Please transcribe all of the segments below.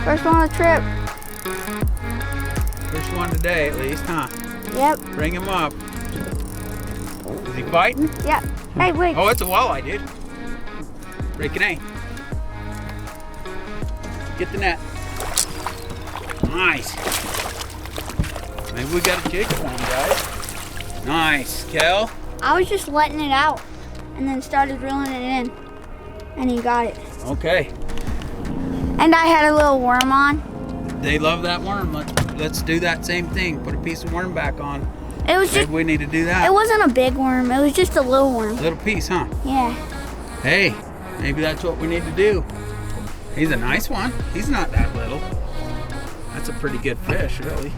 First one on the trip. First one today at least, huh? Yep. Bring him up. Is he biting? Yep. Hey, wait. Oh, it's a walleye, dude. Breaking A. Get the net. Nice. Maybe we got a jig for him, guys. Nice. Kel? I was just letting it out and then started reeling it in. And he got it. Okay. And I had a little worm on. They love that worm. Let's do that same thing. Put a piece of worm back on. It was Maybe just, we need to do that. it wasn't a big worm. It was just a little worm. Little piece, huh? Yeah. Hey, maybe that's what we need to do. He's a nice one. He's not that little. That's a pretty good fish, really.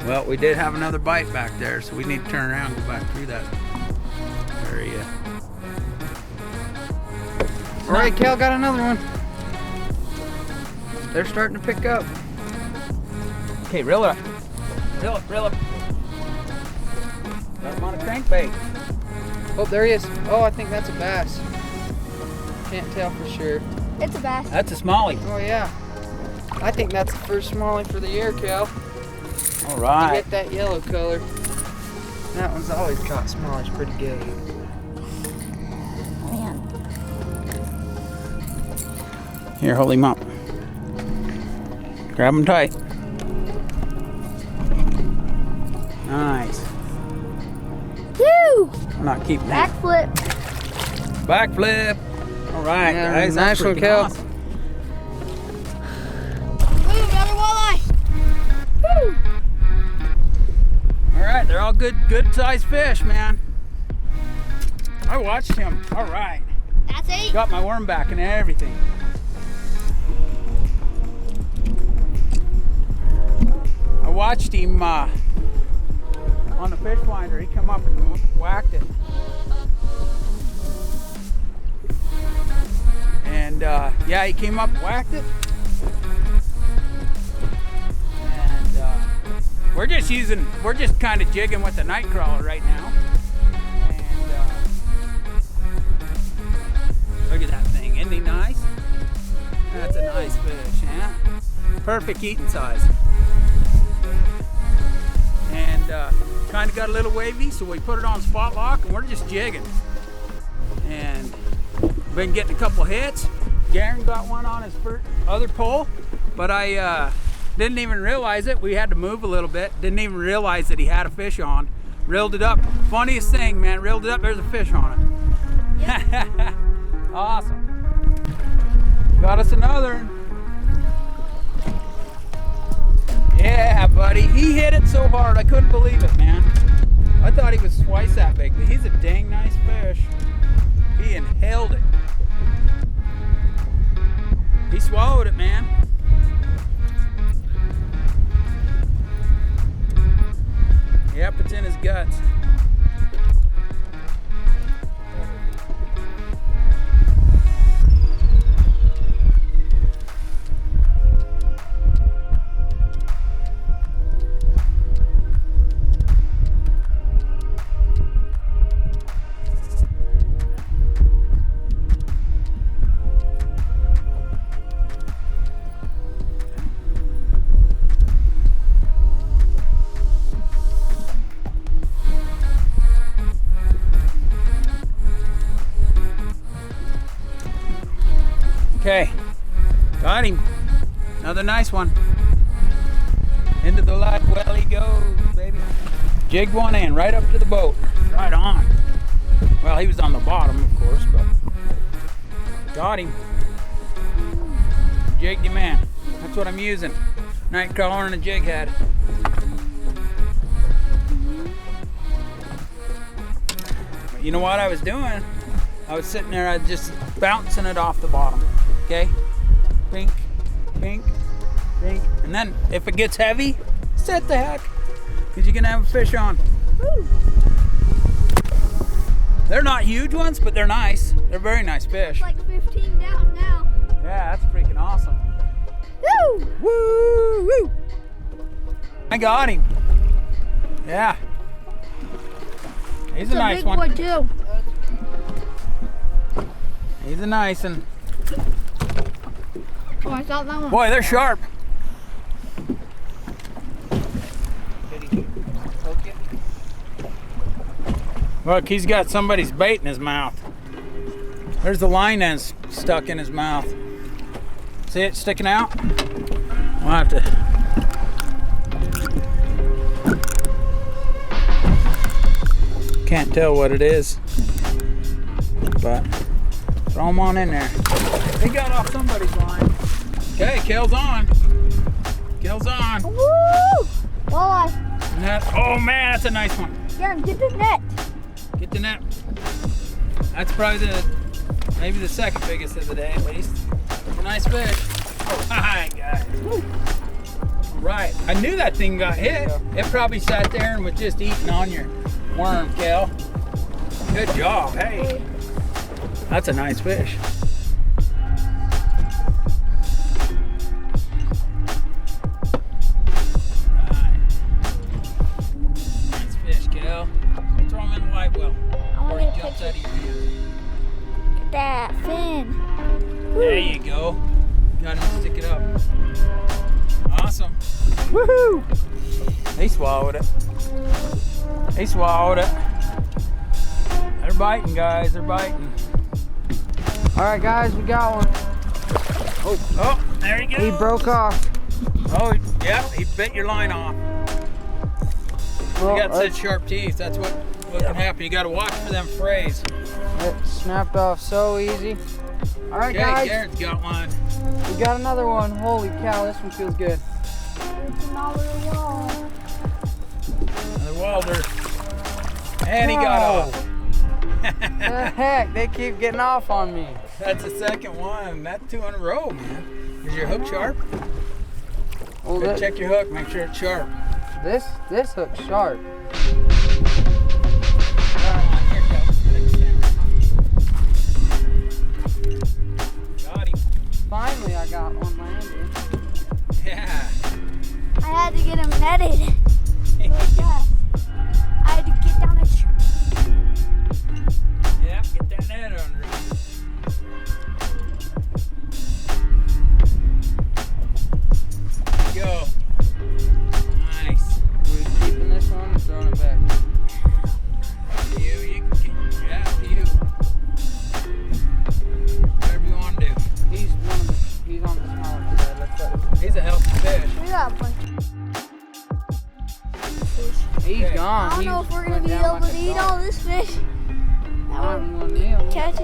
Well, we did have another bite back there, so we need to turn around and go back through that area. All right, Cal got another one. They're starting to pick up. Okay, reel it up. Reel it, reel it. Got him on a crankbait. Oh, there he is. Oh, I think that's a bass. Can't tell for sure. It's a bass. That's a smallie. Oh, yeah. I think that's the first smallie for the year, Cal. All You right. get that yellow color. That one's always caught smallies pretty good. Man. Here, hold him up. Grab him tight. Nice. Woo! I'm not keeping that. Backflip. Backflip. All right, Yeah, guys. nice That's one, freaking Kel. awesome. Woo, another walleye. Woo! All right, they're all good sized fish, man. I watched him. All right. That's 8. Got my worm back and everything. I watched him on the fish finder. He come up and whacked it. And yeah, he came up and whacked it. And we're just kind of jigging with the night crawler right now. And look at that thing, isn't he nice? That's a nice fish, yeah? Perfect eating size. And kind of got a little wavy, so we put it on spot lock and we're just jigging. And been getting a couple hits. Garen got one on his other pole, but I didn't even realize it. We had to move a little bit. Didn't even realize that he had a fish on. Reeled it up. Funniest thing, man. Reeled it up. There's a fish on it. Yep. Awesome. Got us another one. Yeah, buddy. He hit it so hard, I couldn't believe it, man. I thought he was twice that big, but he's a dang nice fish. He inhaled it. He swallowed it, man. Yep, it's in his guts. Okay, got him. Another nice one. Into the live well he goes, baby. Jigged one in, right up to the boat. Right on. Well, he was on the bottom, of course, but got him. Jigged him in. That's what I'm using. Night crawler and a jig head. But you know what I was doing? I was sitting there, I was just bouncing it off the bottom. Okay, pink, pink, pink, and then if it gets heavy, set the heck, because you're gonna have a fish on. Woo. They're not huge ones, but they're nice. They're very nice fish. Like 15 down now. Yeah, that's freaking awesome. Woo! Woo! Woo! I got him. Yeah, he's a nice big one. boy too. He's a nice one. Oh, I thought that one. Boy, they're sharp. Did he poke you? Look, he's got somebody's bait in his mouth. There's the line ends stuck in his mouth. See it sticking out? We'll have to. Can't tell what it is, but throw them on in there. He got off somebody's line. Okay, Kale's on. Kale's on. Woo! Walleye. And that, oh man, that's a nice one. Darren, get the net. Get the net. That's probably maybe the second biggest of the day at least. It's a nice fish. Oh, hi guys. All right, I knew that thing got hit. It probably sat there and was just eating on your worm, Kel. Good job, hey. That's a nice fish. Nice fish, Kel. Throw him in the live well. Before he jumps out of your hand. Get that fin. There you go. Got him to stick it up. Awesome. Woohoo! He swallowed it. He swallowed it. They're biting, guys. They're biting. All right, guys, we got one. Oh, there he goes. He broke off. Oh, yeah, he bit your line off. Well, You got such sharp teeth. That's what can happen. You got to watch for them frays. it snapped off so easy. All right, Okay, guys, Garrett's got one. we got another one. Holy cow, this one feels good. It's another wall. Another Walder. And he got off. The heck, they keep getting off on me. That's the second one. That's 2 in a row, man. Is your hook sharp? Well, Good, check your hook. Make sure it's sharp. this hook's sharp. Got him. Finally, I got one landed. Yeah. I had to get him netted. Like that. I had to get down a Yeah, get that net under it. Go. Nice. We're keeping this one and throwing it back. You can keep, yeah, you. Whatever you want to do. He's on the smaller side. He's a healthy fish. We got a bunch of fish. He's Okay. gone. I don't know if we're gonna be able to eat all this fish. Catch it.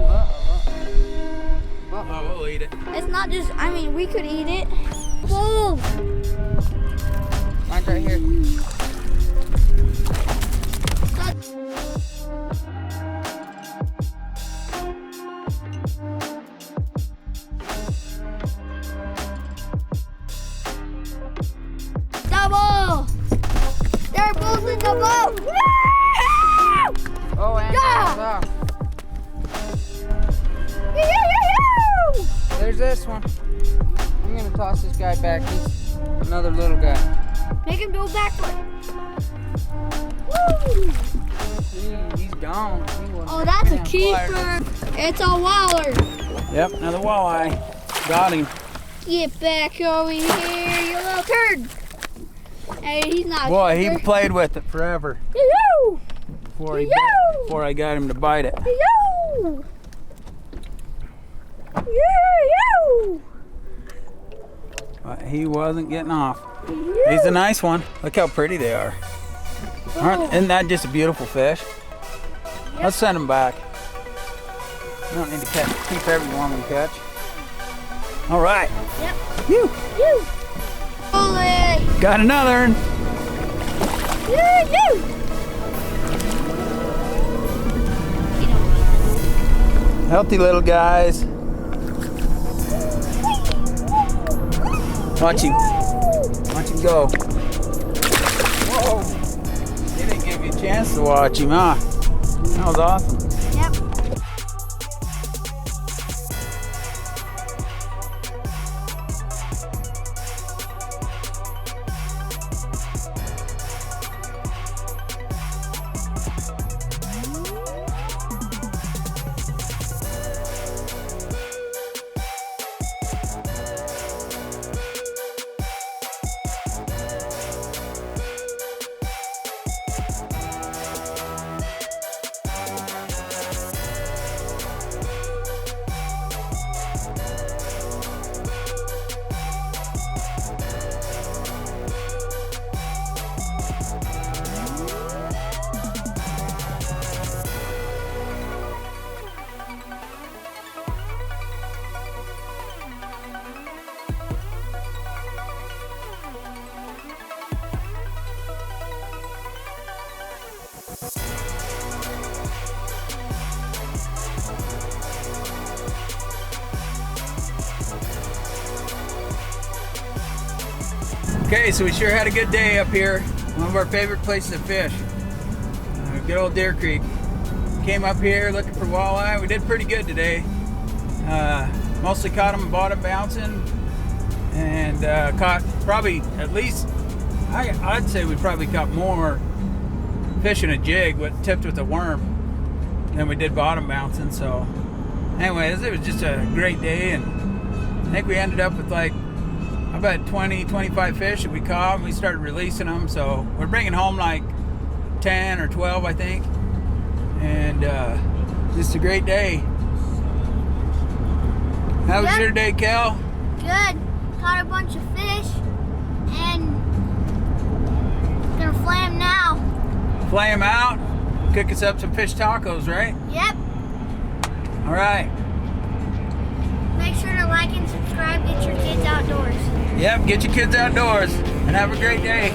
Oh, we'll eat it. It's not just, I mean, we could eat it. Whoa! Mine's right here. Double! They're both in the boat! Woo! Oh, and Yeah! Yoo-yoo-yoo-yoo! there's this one. I'm gonna toss this guy back. He's another little guy. Make him do a backflip. Woo! He's gone. He wasn't- Oh, that's a Damn, keeper. It's a waller. Yep, another walleye. Got him. Get back over here, you little turd. Hey, he's not. Boy, he played with it forever Yoo-yoo! before I got him to bite it. Yoo! Yoo-yoo! But he wasn't getting off. Yoo! He's a nice one. Look how pretty they are. Isn't that just a beautiful fish? Let's send him back. We don't need to keep every one we catch. All right. Yep. Phew. Yoo! Walleye! Got another. Yoo-yoo! Healthy little guys. Watch him. Watch him go. Whoa. He didn't give you a chance to watch him, huh? That was awesome. Yep. Okay, so we sure had a good day up here. One of our favorite places to fish. Good old Deer Creek. Came up here looking for walleye. We did pretty good today. Mostly caught them bottom bouncing, and caught probably at least, I'd say we probably caught more fishing a jig tipped with a worm than we did bottom bouncing. So anyways, it was just a great day, and I think we ended up with like about 20-25 fish that we caught, and we started releasing them. So we're bringing home like 10 or 12, I think, and just a great day. How was your day, Kel? Good. Caught a bunch of fish, and gonna flay them now. Flay them out, cook us up some fish tacos, right? Yep. All right. Make sure to like and subscribe. Get your kids outdoors. Yep, get your kids outdoors, and have a great day.